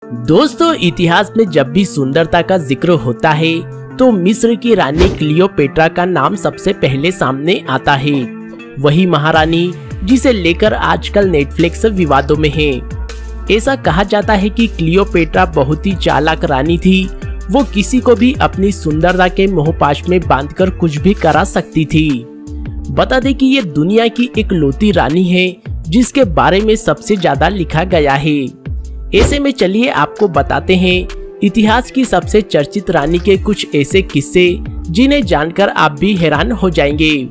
दोस्तों, इतिहास में जब भी सुंदरता का जिक्र होता है तो मिस्र की रानी क्लियोपेट्रा का नाम सबसे पहले सामने आता है। वही महारानी जिसे लेकर आजकल नेटफ्लिक्स विवादों में है। ऐसा कहा जाता है कि क्लियोपेट्रा बहुत ही चालाक रानी थी। वो किसी को भी अपनी सुंदरता के मोहपाश में बांधकर कुछ भी करा सकती थी। बता दें कि ये दुनिया की इकलौती रानी है जिसके बारे में सबसे ज्यादा लिखा गया है। ऐसे में चलिए आपको बताते हैं इतिहास की सबसे चर्चित रानी के कुछ ऐसे किस्से जिन्हें जानकर आप भी हैरान हो जाएंगे।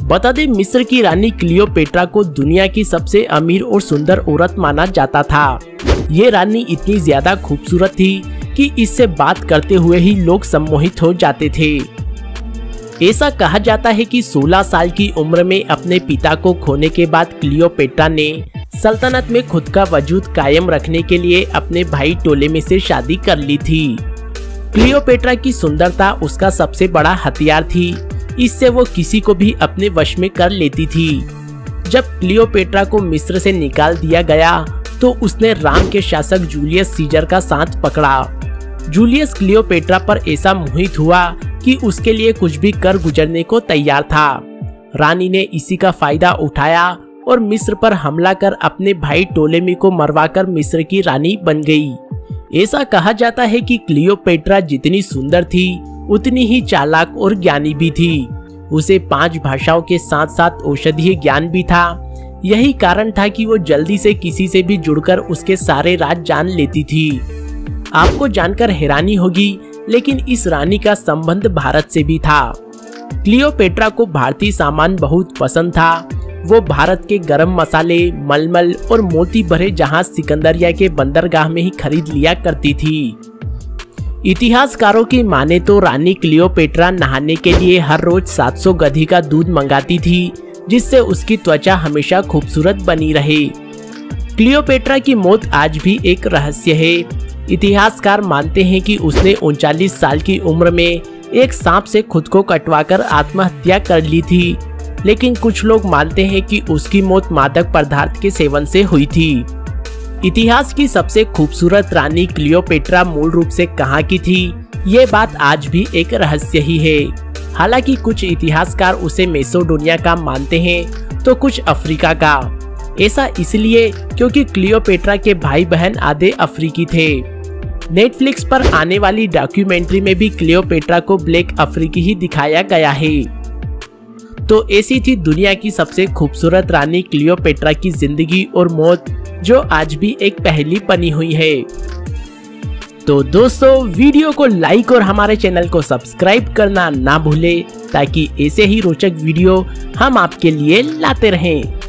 बता दें, मिस्र की रानी क्लियोपेट्रा को दुनिया की सबसे अमीर और सुंदर औरत माना जाता था। ये रानी इतनी ज्यादा खूबसूरत थी कि इससे बात करते हुए ही लोग सम्मोहित हो जाते थे। ऐसा कहा जाता है कि 16 साल की उम्र में अपने पिता को खोने के बाद क्लियोपेट्रा ने सल्तनत में खुद का वजूद कायम रखने के लिए अपने भाई टोलेमी से शादी कर ली थी। क्लियोपेट्रा की सुंदरता उसका सबसे बड़ा हथियार थी। इससे वो किसी को भी अपने वश में कर लेती थी। जब क्लियोपेट्रा को मिस्र से निकाल दिया गया तो उसने राम के शासक जूलियस सीजर का साथ पकड़ा। जूलियस क्लियोपेट्रा पर ऐसा मोहित हुआ कि उसके लिए कुछ भी कर गुजरने को तैयार था। रानी ने इसी का फायदा उठाया और मिस्र पर हमला कर अपने भाई टोलेमी को मरवाकर मिस्र की रानी बन गई। ऐसा कहा जाता है कि क्लियोपेट्रा जितनी सुंदर थी उतनी ही चालाक और ज्ञानी भी थी। उसे 5 भाषाओं के साथ साथ औषधीय ज्ञान भी था। यही कारण था कि वो जल्दी से किसी से भी जुड़कर उसके सारे राज जान लेती थी। आपको जानकर हैरानी होगी, लेकिन इस रानी का संबंध भारत से भी था। क्लियोपेट्रा को भारतीय सामान बहुत पसंद था। वो भारत के गरम मसाले, मलमल और मोती भरे जहाज सिकंदरिया के बंदरगाह में ही खरीद लिया करती थी। इतिहासकारों की माने तो रानी क्लियोपेट्रा नहाने के लिए हर रोज 700 गधी का दूध मंगाती थी, जिससे उसकी त्वचा हमेशा खूबसूरत बनी रहे। क्लियोपेट्रा की मौत आज भी एक रहस्य है। इतिहासकार मानते हैं कि उसने 39 साल की उम्र में एक सांप से खुद को कटवाकर आत्महत्या कर ली थी, लेकिन कुछ लोग मानते हैं कि उसकी मौत मादक पदार्थ के सेवन से हुई थी। इतिहास की सबसे खूबसूरत रानी क्लियोपेट्रा मूल रूप से कहाँ की थी, ये बात आज भी एक रहस्य ही है। हालांकि कुछ इतिहासकार उसे मेसोडोनिया का मानते हैं तो कुछ अफ्रीका का। ऐसा इसलिए क्योंकि क्लियोपेट्रा के भाई बहन आधे अफ्रीकी थे। नेटफ्लिक्स पर आने वाली डॉक्यूमेंट्री में भी क्लियोपेट्रा को ब्लैक अफ्रीकी ही दिखाया गया है। तो ऐसी थी दुनिया की सबसे खूबसूरत रानी क्लियोपेट्रा की जिंदगी और मौत, जो आज भी एक पहेली बनी हुई है। तो दोस्तों, वीडियो को लाइक और हमारे चैनल को सब्सक्राइब करना ना भूले, ताकि ऐसे ही रोचक वीडियो हम आपके लिए लाते रहें।